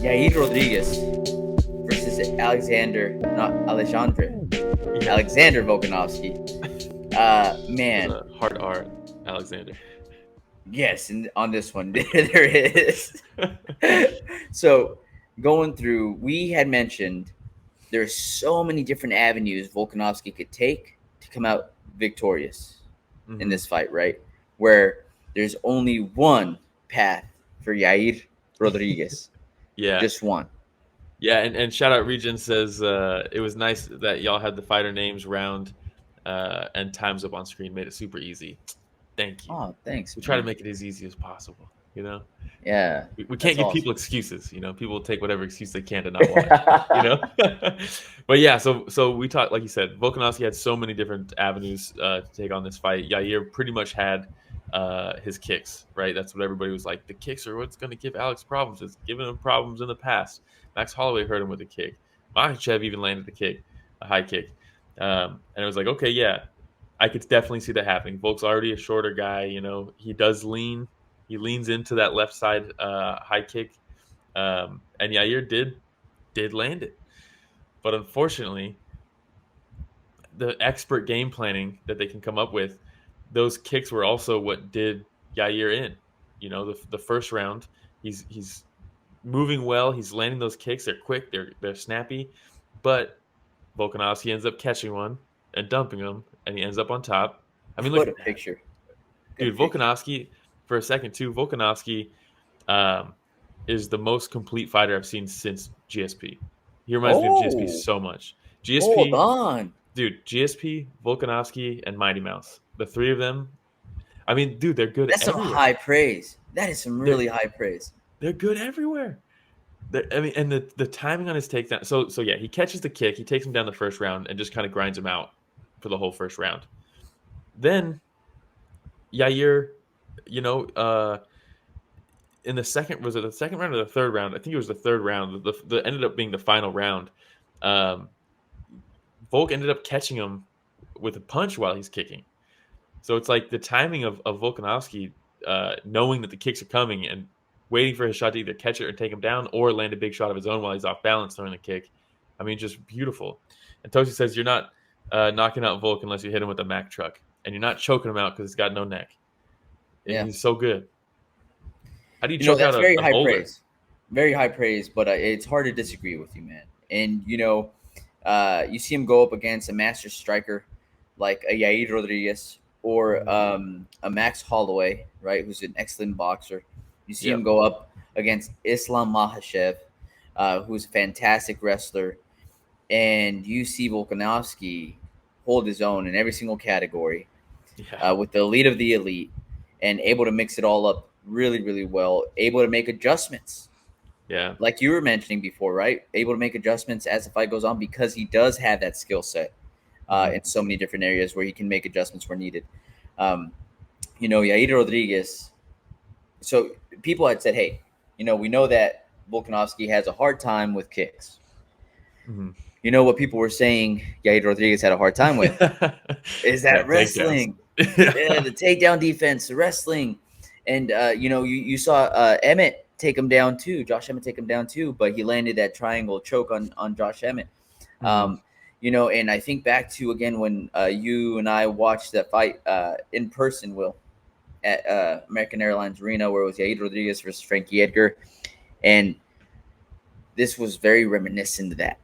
Yair Rodriguez versus Alexander Volkanovski. With Man, a hard R, Alexander. yes, and on this one there is. So going through, we had mentioned there's so many different avenues Volkanovski could take to come out victorious in this fight, right? Where there's only one path for Yair Rodriguez, Yeah. just one. Yeah, and shout out Region says it was nice that y'all had the fighter names round and times up on screen, made it super easy. Thank you. Oh, thanks, We try to man. make it as easy as possible, you know? Yeah, We can't that's give people awesome. excuses, you know. People will take whatever excuse they can to not watch, you know. But yeah, so we talked, like you said, Volkanovski had so many different avenues to take on this fight. Yair pretty much had his kicks, right? That's what everybody was like. The kicks are what's going to give Alex problems. It's given him problems in the past. Max Holloway hurt him with a kick. Makhachev even landed a kick, a high kick, and it was like, okay, yeah, I could definitely see that happening. Volk's already a shorter guy, you know. He does lean. He leans into that left side high kick, and Yair did land it. But unfortunately, the expert game planning that they can come up with, those kicks were also what did Yair in. You know, the first round, he's moving well. He's landing those kicks. They're quick. They're snappy. But Volkanovski ends up catching one and dumping him, and he ends up on top. I mean, look What a at that, picture. dude. Good picture. Volkanovski for a second too. Volkanovski um, is the most complete fighter I've seen since GSP. He reminds me of GSP Oh, so much. hold GSP, on. dude, GSP, Volkanovski, and Mighty Mouse. The three of them. I mean, dude, they're good That's some everywhere. high praise. That is some They're really high praise. they're good everywhere. I mean, and the timing on his takedown. So yeah, he catches the kick. He takes him down the first round and just kind of grinds him out for the whole first round. Then Yair, you know, in the second, was it the second round or the third round? I think it was the third round. The ended up being the final round. Um, Volk ended up catching him with a punch while he's kicking. So it's like the timing of Volkanovski, knowing that the kicks are coming and waiting for his shot to either catch it or take him down, or land a big shot of his own while he's off balance throwing the kick. I mean, just beautiful. And Toshi says you're not knocking out Volk unless you hit him with a Mack truck, and you're not choking him out because he's got no neck. Yeah. He's so good. How do you choke out That's very a high boulder? praise. Very high praise, but it's hard to disagree with you, man. And, you see him go up against a master striker like a Yair Rodriguez or a Max Holloway, right, who's an excellent boxer. You see him Yep. go up against Islam Makhachev, who's a fantastic wrestler. And you see Volkanovski hold his own in every single category Yeah. with the elite of the elite and able to mix it all up really, really well, able to make adjustments Yeah. like you were mentioning before, right? Able to make adjustments as the fight goes on because he does have that skill set Hmm. in so many different areas where he can make adjustments where needed. Um, Yair Rodriguez. So people had said, hey, we know that Volkanovski has a hard time with kicks. Hmm. You know what people were saying Yair Rodriguez had a hard time with? Is Yeah. that Takedowns. wrestling? Yeah, the takedown defense, the wrestling. And, you saw Emmett take him down too. Josh Emmett take him down too, but he landed that triangle choke on Josh Emmett. Hmm. And I think back to, again, when you and I watched that fight in person, Will, at American Airlines Arena, where it was Yair Rodriguez versus Frankie Edgar. And this was very reminiscent of that.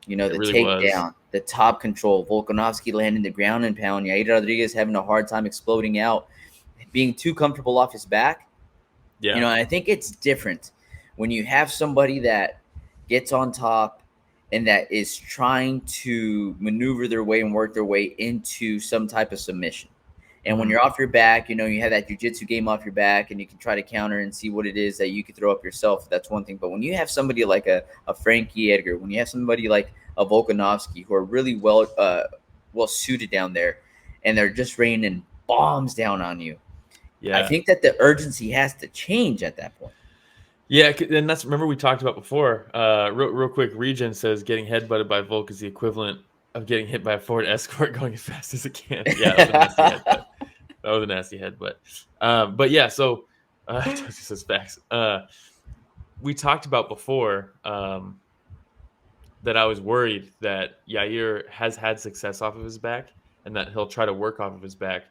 It The really was. takedown, the top control, Volkanovski landing the ground and pound, Yair Rodriguez having a hard time exploding out, being too comfortable off his back. Yeah. And I think it's different when you have somebody that gets on top and that is trying to maneuver their way and work their way into some type of submission. And when Hmm. you're off your back, you have that jujitsu game off your back and you can try to counter and see what it is that you could throw up yourself. That's one thing. But when you have somebody like a Frankie Edgar, when you have somebody like a Volkanovski who are really well suited down there and they're just raining bombs down on you, I Yeah. think that the urgency has to change at that point. Yeah, and that's, remember we talked about before. Real quick, Regen says getting headbutted by Volk is the equivalent of getting hit by a Ford Escort going as fast as it can. Yeah, that was a nasty headbutt. That was a nasty headbutt. But yeah, so Toshi says facts. we talked about before that I was worried that Yair has had success off of his back and that he'll try to work off of his back,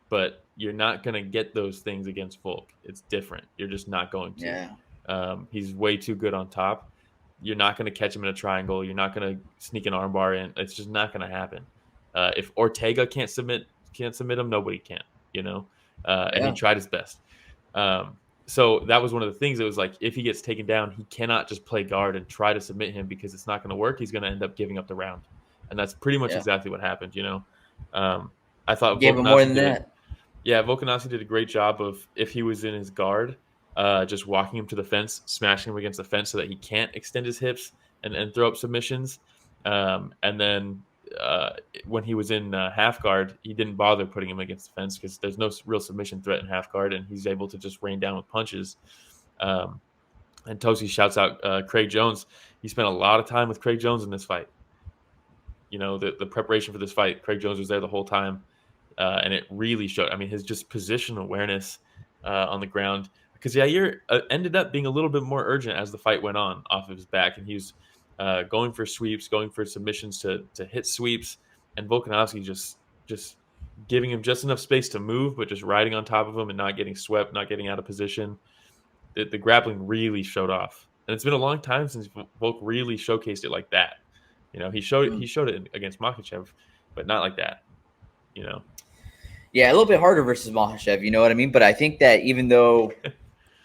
but you're not going to get those things against Volk. It's different. You're just not going to. Yeah. He's way too good on top. You're not going to catch him in a triangle. You're not going to sneak an armbar in. It's just not going to happen. If Ortega can't submit him, nobody can. You know, and he Yeah. tried his best. So that was one of the things. It was like if he gets taken down, he cannot just play guard and try to submit him because it's not going to work. He's going to end up giving up the round, and that's pretty much Yeah. exactly what happened. You know, I thought Gave him more than that. Volkanovski did a great job of if he was in his guard, just walking him to the fence, smashing him against the fence so that he can't extend his hips and throw up submissions. And then when he was in half guard, he didn't bother putting him against the fence because there's no real submission threat in half guard, and he's able to just rain down with punches. Um, and Tosi shouts out Craig Jones. He spent a lot of time with Craig Jones in this fight. You know, the preparation for this fight, Craig Jones was there the whole time, and it really showed. I mean, his just position awareness on the ground, because Yair ended up being a little bit more urgent as the fight went on off of his back, and he was going for sweeps, going for submissions to hit sweeps, and Volkanovski just giving him just enough space to move, but just riding on top of him and not getting swept, not getting out of position. The grappling really showed off, and it's been a long time since Volk really showcased it like that. You know, he showed it against Makhachev, but not like that. You know. Yeah, a little bit harder versus Makhachev, you know what I mean? But I think that even though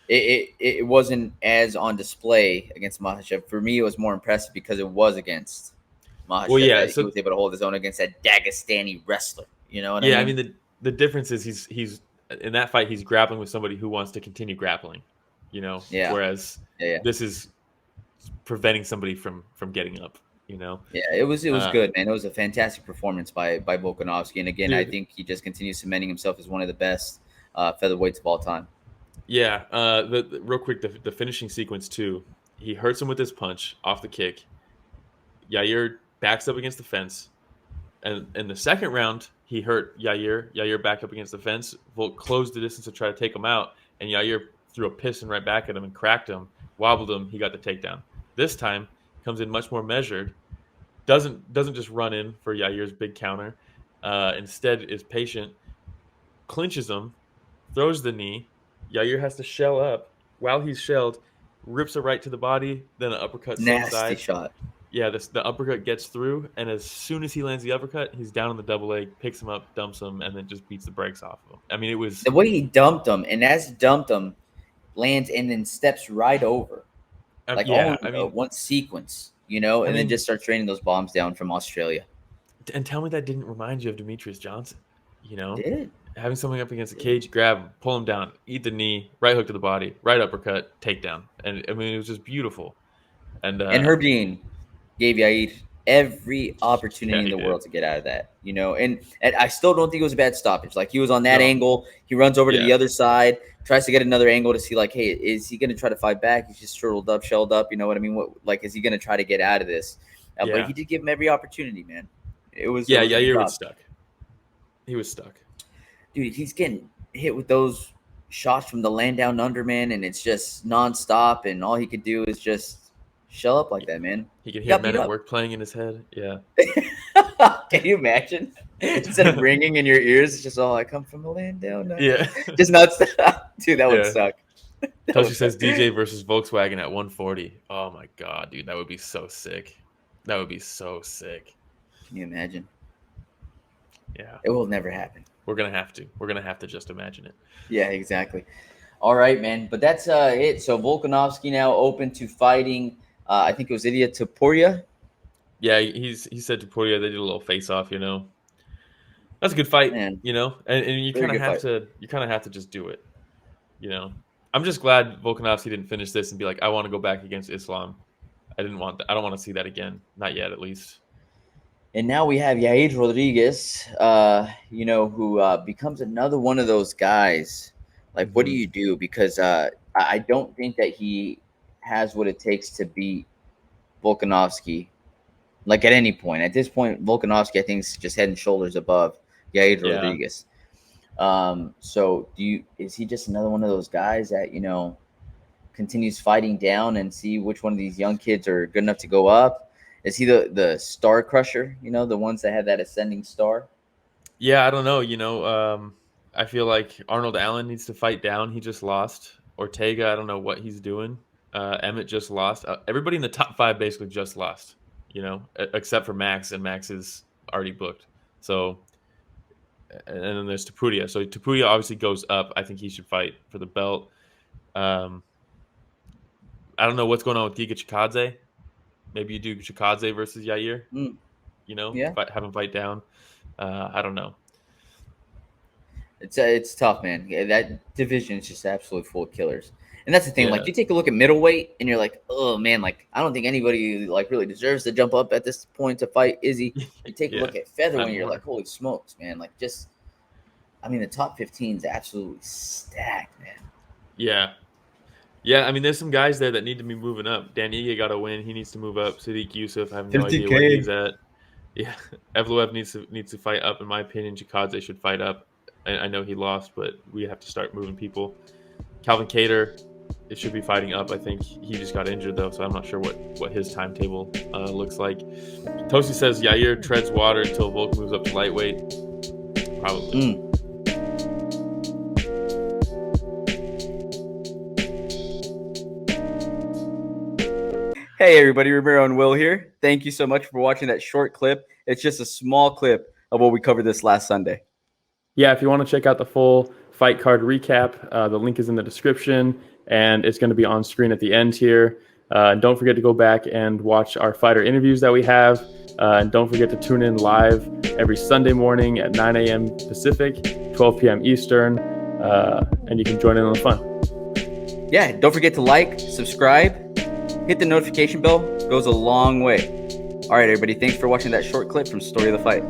it wasn't as on display against Makhachev, for me it was more impressive because it was against Makhachev. Well, yeah, that he was able to hold his own against that Dagestani wrestler. You know what yeah. I I mean? mean, the difference is he's in that fight he's grappling with somebody who wants to continue grappling. You know, Yeah. whereas Yeah. this is preventing somebody from getting up. You know, Yeah, it was uh, good, man. It was a fantastic performance by Volkanovski, and again, I dude. think he just continues cementing himself as one of the best featherweights of all time. Yeah, real quick, the finishing sequence too. He hurts him with his punch off the kick. Yair backs up against the fence, and in the second round, he hurt Yair. Yair backed up against the fence. Volk closed the distance to try to take him out, and Yair threw a piston right back at him and cracked him, wobbled him. He got the takedown. This time, comes in much more measured. Doesn't just run in for Yair's big counter. Instead, is patient, clinches him, throws the knee. Yair has to shell up. While he's shelled, rips a right to the body, then an uppercut same Nasty side. shot. Yeah, the uppercut gets through, and as soon as he lands the uppercut, he's down on the double leg, picks him up, dumps him, and then just beats the brakes off of him. I mean, it was The way he dumped him, and as he dumped him, lands and then steps right over, like all yeah. in one sequence, you know, I and then mean, just starts raining those bombs down from Australia. and tell me that didn't remind you of Demetrius Johnson. You It know, did. having something up against the cage, grab him, pull him down, eat the knee, right hook to the body, right uppercut, takedown, and I mean, it was just beautiful. And And Herb Dean gave Yair every opportunity yeah, in he the did. world to get out of that, you know. And I still don't think it was a bad stoppage. Like he was on that No, angle, he runs over to yeah, the other side, tries to get another angle to see like, hey, is he going to try to fight back? He's just shriveled up, shelled up. You know what I mean? What like is he going to try to get out of this? But yeah, he did give him every opportunity, man. It yeah. was a good Yair was job, stuck. He was stuck. dude. He's getting hit with those shots from the land down under, man, and it's just nonstop. And all he could do is just shell up like that, man. He could He hear got Men beat at up. Work playing in his head. Yeah. Can you imagine? Instead of ringing in your ears, it's just all I come from the land down under. Yeah. Just not dude, that would Yeah. suck. That Toshi would says suck. DJ versus Volkswagen at 140. Oh my god, dude, that would be so sick. That would be so sick. Can you imagine? Yeah. It will never happen. We're gonna have to. We're gonna have to just imagine it. Yeah, exactly. All right, man. But that's it. So Volkanovski now open to fighting. I think it was Ilya Topuria. Yeah, he said to Poirier they did a little face off, you know. That's a good fight, Man, you know, and you very kind of good have fight. to just do it, you know. I'm just glad Volkanovski didn't finish this and be like, I want to go back against Islam. I didn't want that. I don't want to see that again. Not yet, at least. And now we have Yair Rodriguez, you know, who becomes another one of those guys. Like, what do Mm-hmm. you do? Because I don't think that he has what it takes to beat Volkanovski. Like at any point, at this point, Volkanovski, I think, is just head and shoulders above Yair Yeah. Rodriguez. So, is he just another one of those guys that, you know, continues fighting down and see which one of these young kids are good enough to go up? Is he the star crusher? The ones that have that ascending star. Yeah, I don't know. I feel like Arnold Allen needs to fight down. He just lost. Ortega, I don't know what he's doing. Emmett just lost. Everybody in the top 5 basically just lost. Except for Max, and Max is already booked. So, and then there's Tapudia. So Tapudia obviously goes up. I think he should fight for the belt. I don't know what's going on with Giga Chikadze. Maybe you do Chikadze versus Yair. Yeah. Have him fight down. I don't know. It's tough, man. Yeah, that division is just absolutely full of killers. And that's the thing. Yeah. Like, you take a look at middleweight, and you're like, oh man, like I don't think anybody like really deserves to jump up at this point to fight Izzy. You take a look at featherweight, and you're like, holy smokes, man! Like, the top 15 is absolutely stacked, man. Yeah. I mean, there's some guys there that need to be moving up. Dan Ige got to win. He needs to move up. Sadiq Yusuf, I have no idea where he's at. Yeah, Evloev needs to fight up. In my opinion, Chikadze should fight up. I know he lost, but we have to start moving people. Calvin Kattar, it should be fighting up. I think he just got injured though, so I'm not sure what his timetable looks like. Tosi says Yair treads water until Volk moves up to lightweight. Probably. Hey everybody, Romero and Will here. Thank you so much for watching that short clip. It's just a small clip of what we covered this last Sunday. Yeah, if you want to check out the full fight card recap, the link is in the description, and it's going to be on screen at the end here. Don't forget to go back and watch our fighter interviews that we have. And don't forget to tune in live every Sunday morning at 9 a.m. Pacific, 12 p.m. Eastern, and you can join in on the fun. Yeah, don't forget to like, subscribe, hit the notification bell. It goes a long way. All right, everybody, thanks for watching that short clip from Story of the Fight.